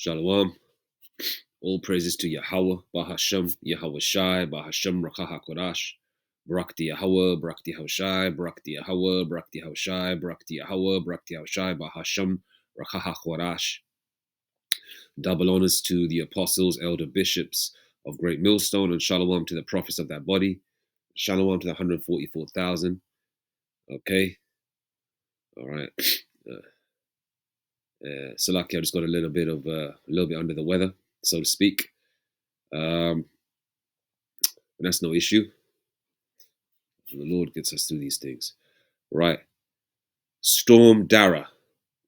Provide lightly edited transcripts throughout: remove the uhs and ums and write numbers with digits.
Shalom. All praises to Yahweh, Bahashem, Yahweh Shai, Bahashem Rakaha Kodash. Brakti Yahweh, Brakti Haushai, Brakti Yahweh, Brakti Haushai, Brakti Yahweh, Brakti Haushai, Bahashem Rakaha Kodash. Double honors to the apostles, elder bishops of Great Millstone, and shalom to the prophets of that body. Shalom to the 144,000. Okay. All right. Salaki, I just got a little bit under the weather, so to speak. But that's no issue. The Lord gets us through these things. Right. Storm Dara.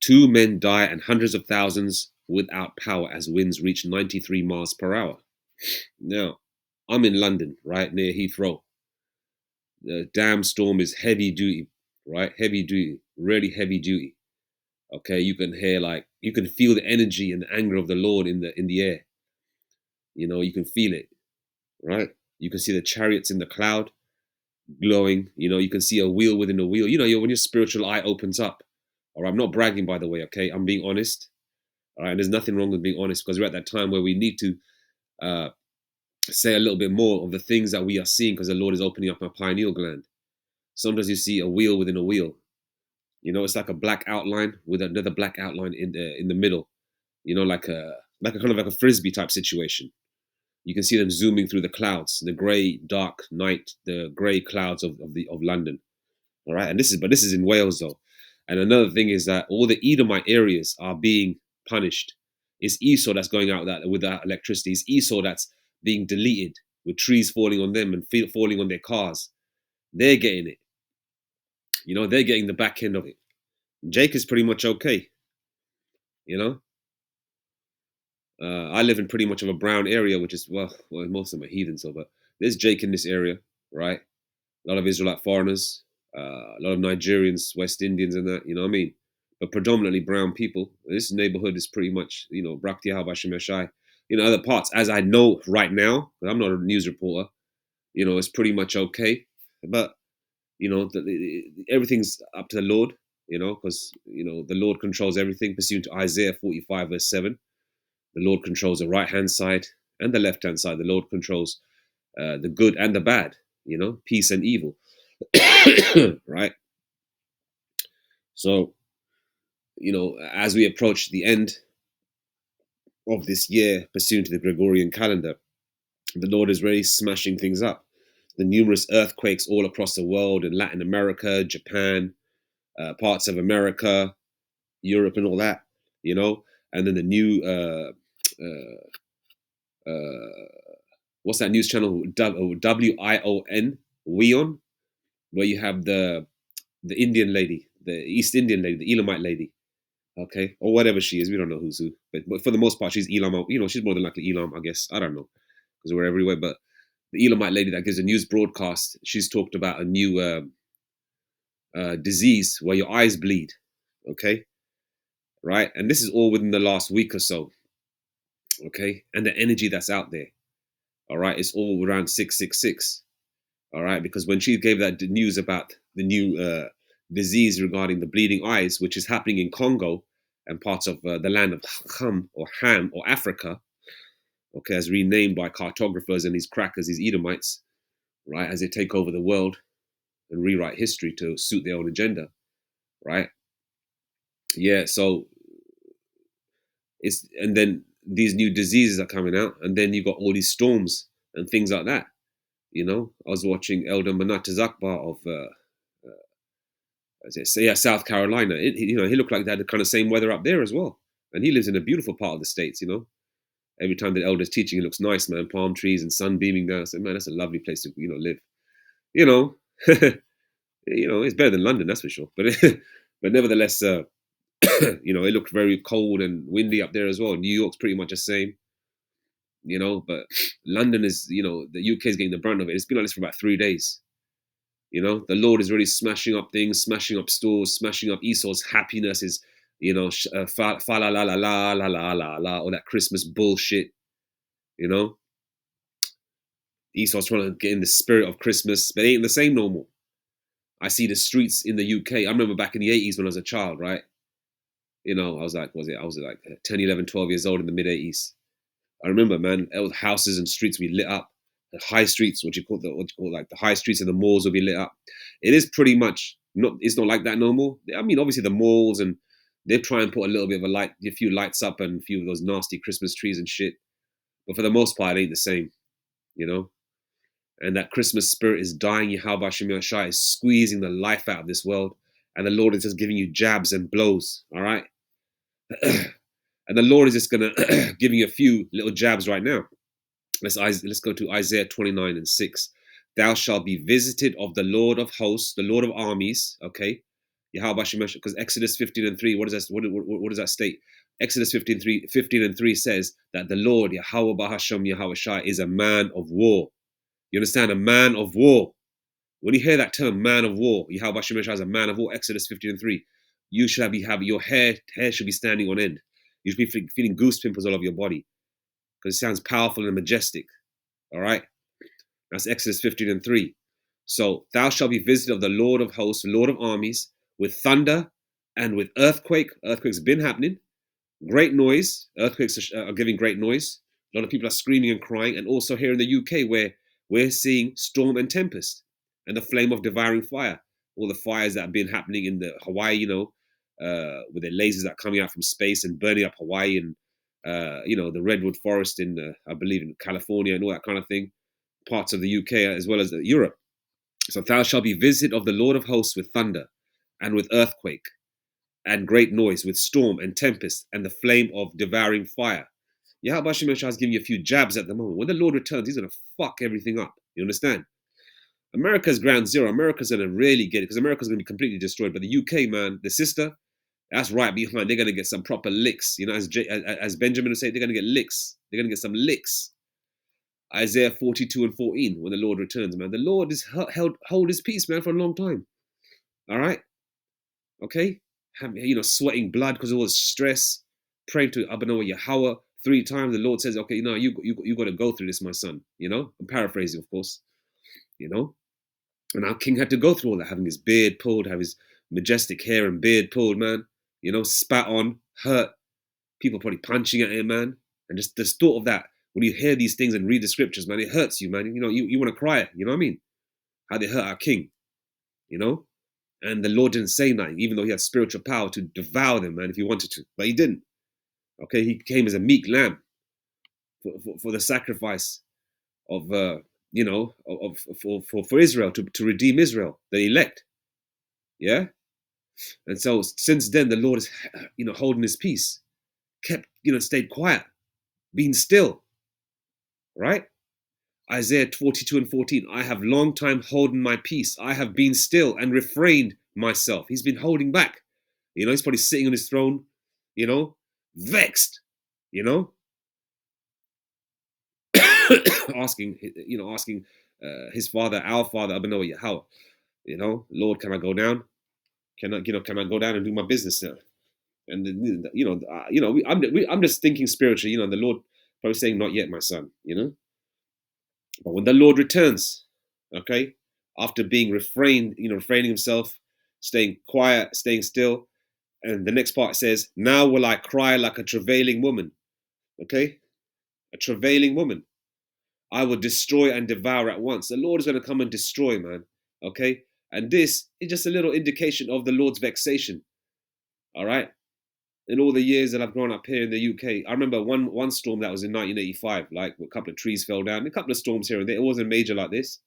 2 men die and hundreds of thousands without power as winds reach 93 miles per hour. Now, I'm in London, right near Heathrow. The damn storm is heavy duty, right? Heavy duty, really heavy duty. Okay, you can feel the energy and the anger of the Lord in the air. You know, you can feel it, right? You can see the chariots in the cloud glowing. You know, you can see a wheel within a wheel. You know, when your spiritual eye opens up. All right, I'm not bragging, by the way, okay? I'm being honest. All right, and there's nothing wrong with being honest because we're at that time where we need to say a little bit more of the things that we are seeing because the Lord is opening up our pineal gland. Sometimes you see a wheel within a wheel. You know, it's like a black outline with another black outline in the middle. You know, like a kind of like a frisbee type situation. You can see them zooming through the clouds, the grey, dark night, the grey clouds of London. All right, and this is in Wales though. And another thing is that all the Edomite areas are being punished. It's Esau that's going out with that electricity. It's Esau that's being deleted with trees falling on them and falling on their cars. They're getting it. You know, they're getting the back end of it. Jake is pretty much okay. You know, I live in pretty much of a brown area, which is well, most of them are heathen. So, but there's Jake in this area, right? A lot of Israelite foreigners, a lot of Nigerians, West Indians, and that. You know what I mean? But predominantly brown people. This neighborhood is pretty much, you know, Brakti Habashimeshai. You know, other parts, as I know right now, because I'm not a news reporter. You know, it's pretty much okay. But you know, everything's up to the Lord. You know, because you know the Lord controls everything. Pursuant to Isaiah 45 verse 7. The Lord controls the right-hand side and the left-hand side. The Lord controls the good and the bad, you know, peace and evil, right? So, you know, as we approach the end of this year, pursuant to the Gregorian calendar, the Lord is really smashing things up. The numerous earthquakes all across the world in Latin America, Japan, parts of America, Europe, and all that, you know, and then the new what's that news channel? WION, WION, where you have the Indian lady, the East Indian lady, the Elamite lady, okay, or whatever she is. We don't know who's who, but for the most part, she's Elam. You know, she's more than likely Elam, I guess. I don't know because we're everywhere. But the Elamite lady that gives a news broadcast, she's talked about a new disease where your eyes bleed, okay, right, and this is all within the last week or so, okay, and the energy that's out there. All right, it's all around 666. All right, because when she gave that news about the new disease regarding the bleeding eyes, which is happening in Congo and parts of the land of Ham or Africa, okay, as renamed by cartographers and these crackers, these Edomites, right, as they take over the world and rewrite history to suit their own agenda, right? Yeah, so and then these new diseases are coming out, and then you got all these storms and things like that. You know, I was watching Elder Manata Zakbar of South Carolina. You know, he looked like they had the kind of same weather up there as well, and he lives in a beautiful part of the States. You know, every time the elder's teaching, it looks nice, man. Palm trees and sun beaming down. I said, man, that's a lovely place to live. You know, it's better than London, that's for sure. But but nevertheless, you know, it looked very cold and windy up there as well. New York's pretty much the same. You know, but London is, you know, the UK is getting the brunt of it. It's been like this for about 3 days. You know, the Lord is really smashing up things, smashing up stores, smashing up Esau's happiness, is, you know, fa la la la la la la la la, all that Christmas bullshit. You know, Esau's trying to get in the spirit of Christmas, but it ain't the same no more. I see the streets in the UK. I remember back in the 80s when I was a child, right? I was like, I was like 10, 11, 12 years old in the mid 80s. I remember, man, it was houses and streets would be lit up. The high streets, like the high streets and the malls will be lit up. It is pretty much not. It's not like that no more. I mean, obviously the malls and they try and put a little bit of a few lights up and a few of those nasty Christmas trees and shit. But for the most part, it ain't the same, you know. And that Christmas spirit is dying. Yahweh Shem Shai is squeezing the life out of this world, and the Lord is just giving you jabs and blows. All right. And the Lord is just gonna giving you a few little jabs right now. Let's go to Isaiah 29 and 6. Thou shalt be visited of the Lord of hosts, the Lord of armies. Okay, Yahweh because Exodus 15 and 3. What does that state? Exodus 15 and 3 says that the Lord Yahweh Bahasham Yahweh Shai is a man of war. You understand? A man of war. When you hear that term, man of war, Yahweh Shai is a man of war. Exodus 15 and 3. You should be having your hair should be standing on end. You should be feeling goose pimples all over your body because it sounds powerful and majestic. All right, that's Exodus 15 and 3. So thou shalt be visited of the Lord of hosts, Lord of armies, with thunder and with earthquake. Earthquakes have been happening. Great noise. Earthquakes are giving great noise. A lot of people are screaming and crying. And also here in the UK, where we're seeing storm and tempest and the flame of devouring fire. All the fires that have been happening in the Hawaii, with the lasers that are coming out from space and burning up Hawaii and, the redwood forest in, I believe, in California and all that kind of thing. Parts of the UK as well as Europe. So thou shalt be visited of the Lord of hosts with thunder and with earthquake and great noise, with storm and tempest and the flame of devouring fire. Yahweh Hashem is giving you a few jabs at the moment. When the Lord returns, he's going to fuck everything up. You understand? America's ground zero. America's going to really get it because America's going to be completely destroyed. But the UK, man, the sister, that's right behind. They're going to get some proper licks. As Benjamin would say, they're going to get licks. They're going to get some licks. Isaiah 42 and 14, when the Lord returns, man. The Lord is hold his peace, man, for a long time. All right? Okay? Sweating blood because of all the stress, praying to Abanoah Yahweh 3 times. The Lord says, okay, you got to go through this, my son. I'm paraphrasing, of course. And our king had to go through all that, having his beard pulled, have his majestic hair and beard pulled, man. Spat on, hurt. People probably punching at him, man. And just the thought of that, when you hear these things and read the scriptures, man, it hurts you, man. You want to cry. You know what I mean? How they hurt our king, And the Lord didn't say nothing, even though he had spiritual power to devour them, man, if he wanted to. But he didn't. Okay, he came as a meek lamb for the sacrifice of, for Israel, to redeem Israel, the elect. Yeah? And so since then, the Lord is, holding his peace, kept, stayed quiet, being still. Right? Isaiah 42 and 14, I have long time holden my peace. I have been still and refrained myself. He's been holding back. He's probably sitting on his throne, vexed, asking his father, our father, Abanoah Yahweh, Lord, can I go down? Can I go down and do my business now? And I'm just thinking spiritually, the Lord probably saying, not yet, my son, But when the Lord returns, okay, after being refraining himself, staying quiet, staying still, and the next part says, now will I cry like a travailing woman, okay? A travailing woman. I will destroy and devour at once. The Lord is going to come and destroy, man, okay? And this is just a little indication of the Lord's vexation, all right? In all the years that I've grown up here in the UK, I remember one storm that was in 1985, like a couple of trees fell down, a couple of storms here and there. It wasn't major like this,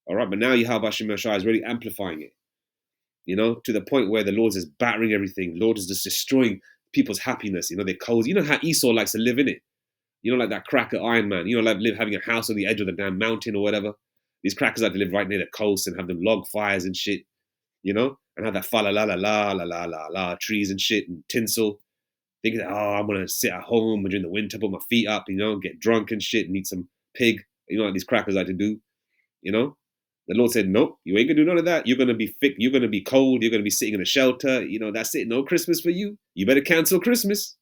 all right? But now Yahweh Hashem is really amplifying it, to the point where the Lord is battering everything. Lord is just destroying people's happiness. They're cozy. You know how Esau likes to live in it. Like that cracker Iron Man. Like having a house on the edge of the damn mountain or whatever. These crackers like to live right near the coast and have them log fires and shit, and have that fa la la la la la la la la trees and shit and tinsel. Thinking that, I'm gonna sit at home during the winter, put my feet up, get drunk and shit and eat some pig. Like these crackers like to do, The Lord said, nope, you ain't gonna do none of that. You're gonna be thick, you're gonna be cold, you're gonna be sitting in a shelter, that's it. No Christmas for you. You better cancel Christmas.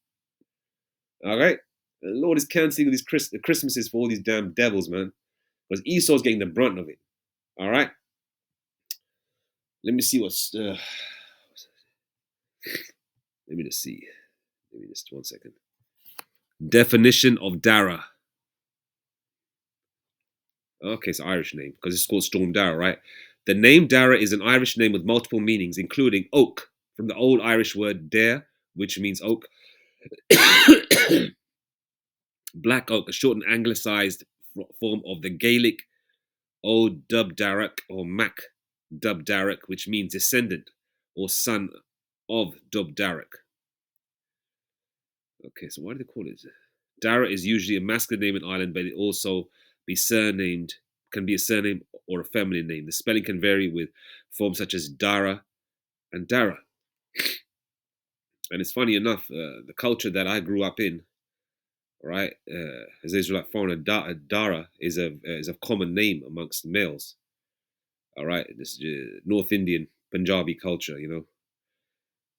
All right? The Lord is canceling these Christmases for all these damn devils, man. Because Esau's getting the brunt of it. All right? Let me see Let me just see. Give me just 1 second. Definition of Dara. Okay, it's an Irish name because it's called Storm Dara, right? The name Dara is an Irish name with multiple meanings, including oak, from the Old Irish word dare, which means oak. Black oak, a short and anglicized form of the Gaelic O Dub Darach or Mac Dub Darach, which means descendant or son of Dub Darach. Okay, so why do they call it? Dara is usually a masculine name in Ireland, but it also can be a surname or a feminine name. The spelling can vary with forms such as Dara and Dara. And it's funny enough, the culture that I grew up in, right, as Israelite foreigner, Dara is a common name amongst males. All right, this North Indian Punjabi culture,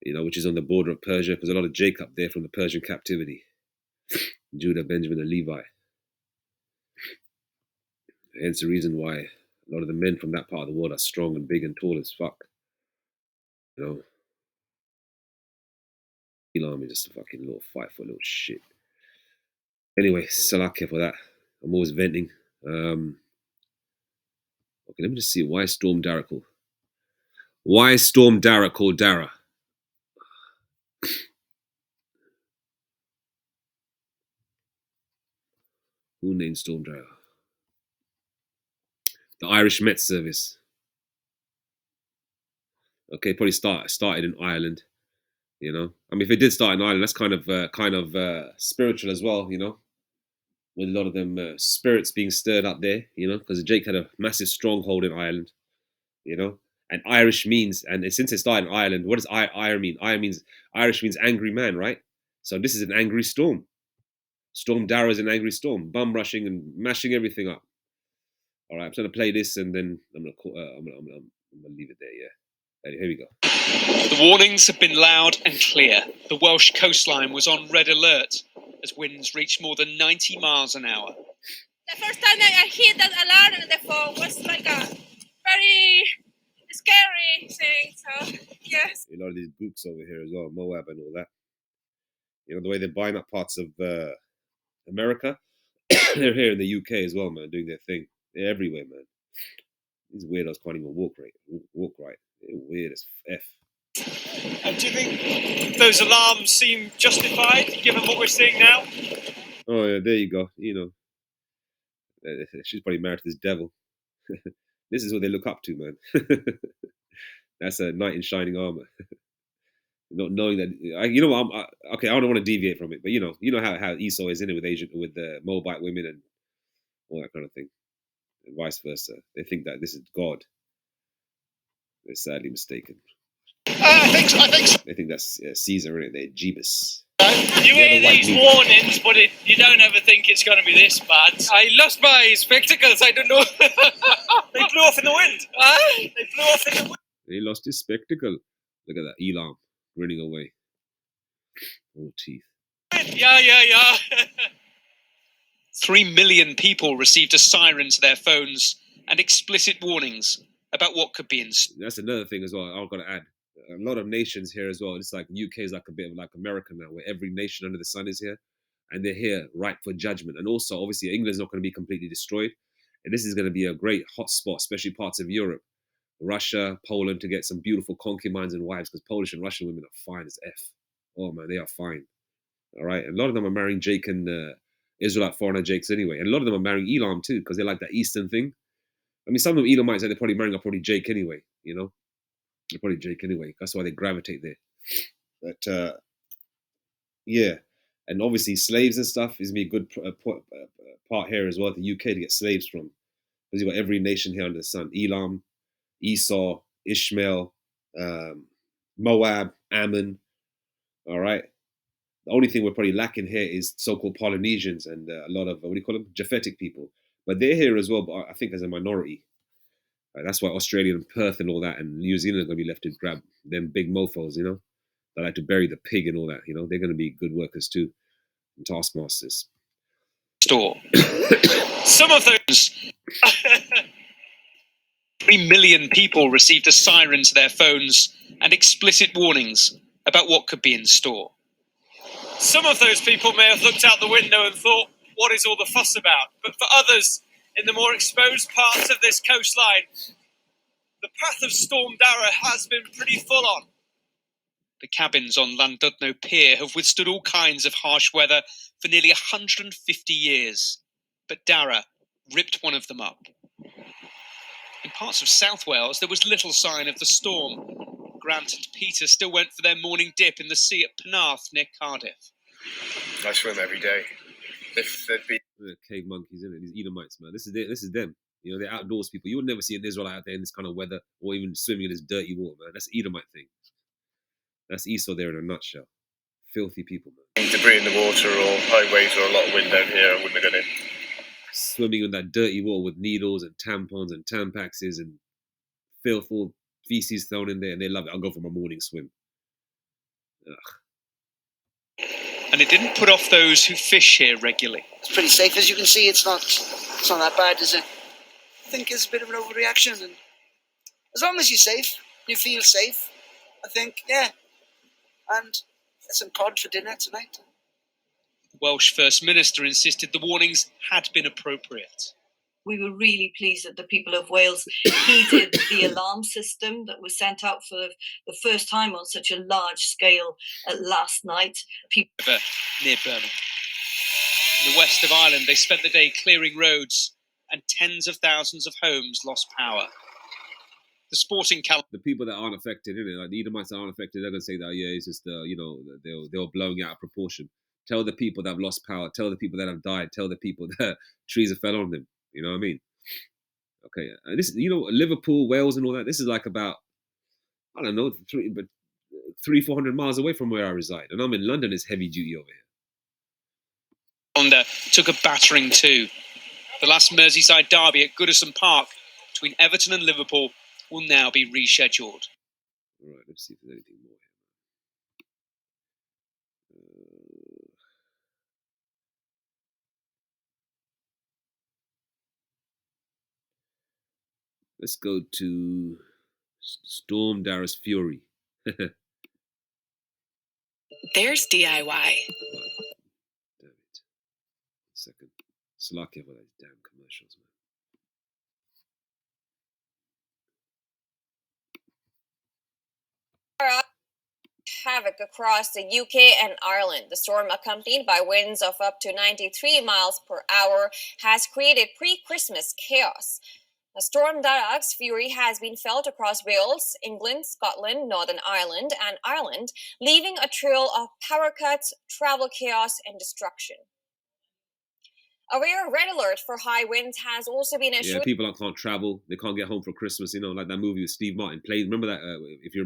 which is on the border of Persia, because a lot of Jacob there from the Persian captivity, Judah, Benjamin, and Levi. Hence the reason why a lot of the men from that part of the world are strong and big and tall as fuck. Elam is just a fucking little 5 foot little shit. Anyway, Salakia for that. I'm always venting. Okay, let me just see. Why is Storm Dara called? Why is Storm Dara called Dara? Who named Storm Dara? The Irish Met Service. Okay, probably started in Ireland. I mean, if it did start in Ireland, that's kind of spiritual as well. With a lot of them spirits being stirred up there. Because Jake had a massive stronghold in Ireland. And Irish means, and since it started in Ireland, what does Irish mean? Irish means angry man, right? So this is an angry storm. Storm Dara is an angry storm, bum rushing and mashing everything up. All right, I'm trying to play this, and then I'm gonna leave it there. Yeah, here we go. The warnings have been loud and clear. The Welsh coastline was on red alert as winds reached more than 90 miles an hour. The first time that I hit that alarm on the phone was like a very scary thing. So yes. A lot of these gooks over here as well, Moab and all that. The way they're buying up parts of America, they're here in the UK as well, man, doing their thing. They're everywhere, man. These weirdos can't even walk right. They're weird as F. Do you think those alarms seem justified, given what we're seeing now? Oh, yeah, there you go. She's probably married to this devil. This is what they look up to, man. That's a knight in shining armor. Not knowing that, okay, I don't want to deviate from it, but you know how Esau is in it with the Moabite women and all that kind of thing, and vice versa. They think that this is God. They're sadly mistaken. I think so. They think that's Caesar, isn't it? They're Jeebus. You hear these warnings, but you don't ever think it's going to be this bad. I lost my spectacles. I don't know. They flew off in the wind. They flew off in the wind. He lost his spectacle. Look at that, Elam running away. Oh, teeth. Yeah. 3 million people received a siren to their phones and explicit warnings about what could be in. That's another thing as well. I've got to add. A lot of nations here as well. It's like UK is like a bit of like America now, where every nation under the sun is here, and they're here ripe for judgment. And also, obviously, England's not going to be completely destroyed, and this is going to be a great hotspot, especially parts of Europe, Russia, Poland, to get some beautiful concubines and wives, because Polish and Russian women are fine as F. Oh man, they are fine. All right, and a lot of them are marrying Jake and Israelite foreigner Jakes anyway, and a lot of them are marrying Elam too, because they like that Eastern thing. I mean, some of them Elamites say they're probably marrying Jake anyway, They're probably Jake anyway. That's why they gravitate there. But yeah, and obviously slaves and stuff is going to be a good part here as well. The UK to get slaves from, because you've got every nation here under the sun: Elam, Esau, Ishmael, Moab, Ammon. All right. The only thing we're probably lacking here is so-called Polynesians and a lot of what do you call them, Japhetic people. But they're here as well. But I think as a minority. That's why Australia and Perth and all that and New Zealand are going to be left to grab them big mofos, They like to bury the pig and all that, They're going to be good workers too, and taskmasters. Store. Some of those 3 million people received a siren to their phones and explicit warnings about about what could be in store. Some of those people may have looked out the window and thought, what is all the fuss about? But for others, in the more exposed parts of this coastline, the path of Storm Dara has been pretty full on. The cabins on Llandudno Pier have withstood all kinds of harsh weather for nearly 150 years. But Dara ripped one of them up. In parts of South Wales, there was little sign of the storm. Grant and Peter still went for their morning dip in the sea at Penarth near Cardiff. I swim every day. If there'd be cave monkeys, isn't it? These Edomites, man. This is them. You know, they're outdoors people. You would never see an Israelite out there in this kind of weather or even swimming in this dirty water, man. That's an Edomite thing. That's Esau there in a nutshell. Filthy people, man. debris in the water or high waves or a lot of wind down here, I wouldn't have got in. Swimming in that dirty water with needles and tampons and Tampaxes and filth, all feces thrown in there, and they love it. I'll go for my morning swim. Ugh. And it didn't put off those who fish here regularly. It's pretty safe, as you can see. It's not that bad, is it? I think it's a bit of an overreaction, and as long as you're safe, you feel safe, I think, yeah. And get some cod for dinner tonight. The Welsh First Minister insisted the warnings had been appropriate. We were really pleased that the people of Wales heeded the alarm system that was sent out for the first time on such a large scale last night. Near Birmingham. In the west of Ireland, they spent the day clearing roads and tens of thousands of homes lost power. The sporting calendar. The people that aren't affected, like the Edomites that aren't affected, they're going to say that, yeah, it's just, they were blowing out of proportion. Tell the people that have lost power. Tell the people that have died. Tell the people that trees have fell on them. You know what I mean? Okay, this, Liverpool, Wales, and all that. This is like about, I don't know, 300-400 miles away from where I reside, and I'm in London. It's heavy duty over here. Honda took a battering too. The last Merseyside derby at Goodison Park between Everton and Liverpool will now be rescheduled. All right, let's see if there's anything more here. Let's go to Storm Dara's Fury. There's DIY. Damn it. Second. Slovakia for those damn commercials, man. Havoc across the UK and Ireland. The storm, accompanied by winds of up to 93 miles per hour, has created pre-Christmas chaos. Storm Dara's fury has been felt across Wales, England, Scotland, Northern Ireland, and Ireland, leaving a trail of power cuts, travel chaos, and destruction. A rare red alert for high winds has also been issued. Yeah, people can't travel. They can't get home for Christmas. Like that movie with Steve Martin. Remember that? If you're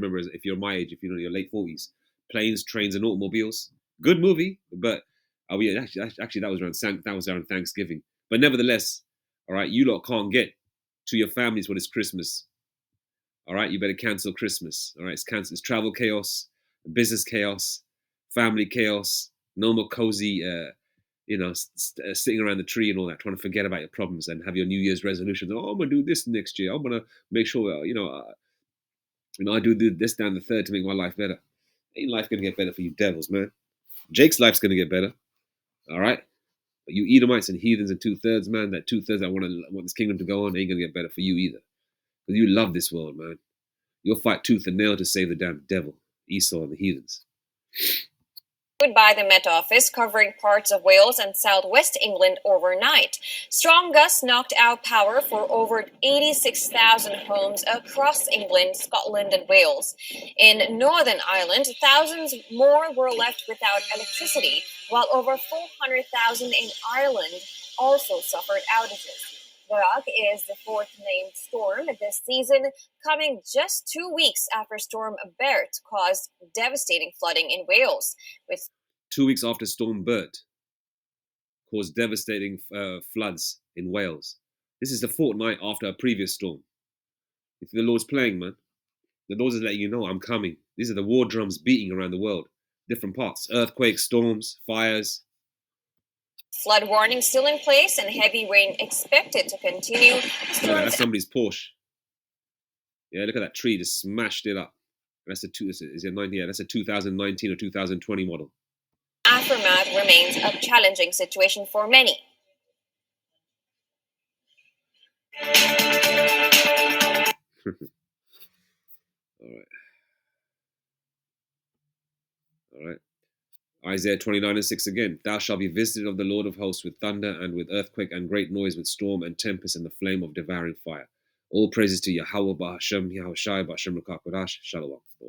my age, if you're in your late 40s, Planes, Trains, and Automobiles. Good movie, but actually that was around Thanksgiving. But nevertheless, all right, you lot can't get to your families for this Christmas. All right, you better cancel Christmas. All right, it's travel chaos, business chaos, family chaos. No more cozy. Sitting around the tree and all that, trying to forget about your problems and have your New Year's resolutions. Oh, I'm gonna do this next year. I'm gonna make sure, I do this down the third to make my life better. Ain't life gonna get better for you devils, man? Jake's life's gonna get better. All right, but you Edomites and heathens and 2/3, man, that 2/3 that want this kingdom to go on, ain't gonna get better for you either. Because you love this world, man. You'll fight tooth and nail to save the damn devil, Esau and the heathens. By the Met Office, covering parts of Wales and southwest England overnight. Strong gusts knocked out power for over 86,000 homes across England, Scotland, and Wales. In Northern Ireland, thousands more were left without electricity, while over 400,000 in Ireland also suffered outages. Barak is the fourth named storm this season, coming just 2 weeks after Storm Bert caused devastating flooding in Wales. 2 weeks after Storm Bert caused devastating floods in Wales. This is the fortnight after a previous storm. If the Lord's playing, man, the Lord is letting you know, I'm coming. These are the war drums beating around the world. Different parts, earthquakes, storms, fires. Flood warning still in place and heavy rain expected to continue. That's somebody's Porsche. Yeah, look at that tree, just smashed it up. That's is it 90? Yeah, that's a 2019 or 2020 model. Aftermath remains a challenging situation for many. All right. Isaiah 29:6 again. Thou shalt be visited of the Lord of hosts with thunder and with earthquake and great noise, with storm and tempest and the flame of devouring fire. All praises to Yahweh Ba'Hashem, Yahweh Shai Ba'Hashem Rukakodash. Shalom.